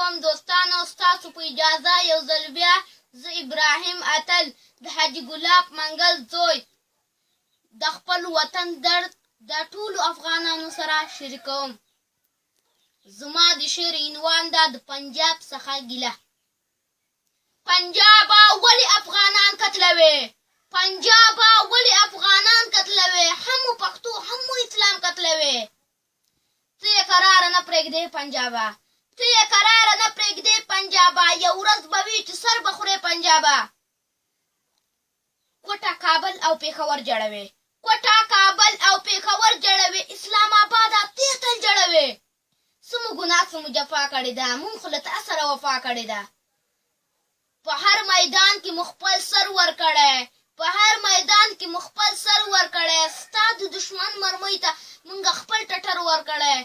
کوم دوستانو، ستاسو په اجازه یو ځل بیا زه ابراهیم اتل د حاجي ګلاب منګل زوی د خپل وطن درد د ټولو افغانانو سره شریکوم. زما د شعر عنوان ده د پنجاب څخه ګیله. پنجابه ولې افغانان قتلوي؟ پنجابه ولې افغانان قتلوي؟ همو پښتو همو اسلام قتلوي. ته یې قراره نه پرېږدې پنجابه، ته یې قراره نه پرېږدې پنجابه، یو ورځ به وي چې سر به خورې پنجابه. کوټه کابل او پېښور جوړوي، کوټه کابل او پېښور جوړوي، اسلام آباد ته تل جوړوي. څه مو ګناه څه مو جفا کړې ده، مونږ خو له تا سره وفا کړې ده. په هر میدان کې مو خپل سر ورکړی، په هر میدان کې مو خپل سر ورکړی، ستا د دشمن مرمۍ ته مونږ خپل ټټر ورکړی.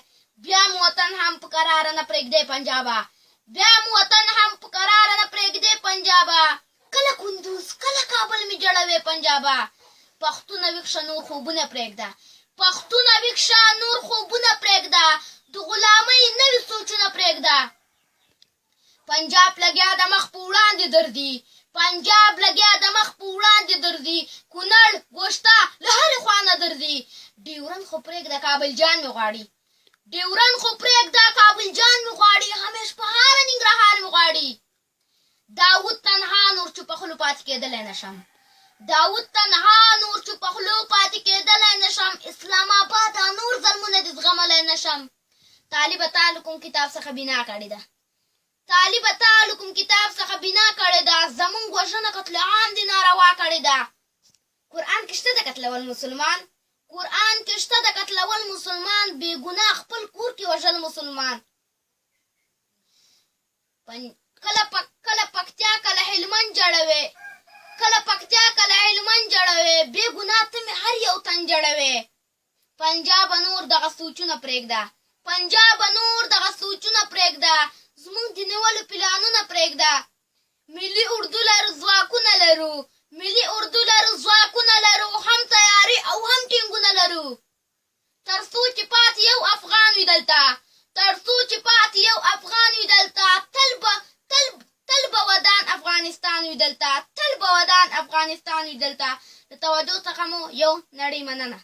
بیا مو وطن هم په قراره نه پرېږدی پنجابه، بیا مو وطن هم په قراره نه پرېږدی پنجابه. کله کندوز کله کابل مې جوړوي پنجابه. پښتونه ویښ شه نور خوبونه پرېږده، پښتونه ویښ شه نور خوبونه پرېږده، د غلامۍ نوي سوچونه پرېږده. پنجاب لګیا د مخ په وړاندې درځي، پنجاب لګیا د مخ په وړاندې درځي، کونړ ګوشته له هرې خوا نه درځي. ډیورند خو پرېږده کابل جان مې غواړي، ډیورند خو پرېږده کابل جان مې غواړي، همیش په هره ننګرهار مې غواړي. داود تنها نور چې په خولو پاتې کېدلی نشم، داود تنها نور چې په خولو پاتې کېدلی نشم، اسلام آباد نور ظلمونه دې زغملی نشم. طالبه تا له کوم کتاب څخه بنا کړې ده، طالبه تا له کوم کتاب څخه بنا کړې ده، زمونږ وژنه قتل عام دې ناروا کړې ده. قرآن کې شته د قتلول مسلمان، قرآن کې شته د قتلول مسلمان، بې ګناه خپل کور کې وژل مسلمان. کله پکتیا کله هلمند جوړوي، کله پکتیا کله هلمند جوړوي، بې ګناه ته مې هر یو تن جوړوي. پنجاب نور دغه سوچونه پرېږده، پنجاب نور دغه سوچونه پرېږده، زمونږ د نیولو پلانونه پرېږده. ملي اردو لرو ځواکونه لرو، ملي اردو لرو ځواکونه لرو، هم تیاري او هم ټینګونه لرو. تر څو چې پاتې یو افغان وي دلته، تر څو چې پاتې یو افغان وي دلته، تل به ودان افغانستان وي دلته، تل به ودان افغانستان وي دلته. د توجه څخه مو یو نړۍ مننه.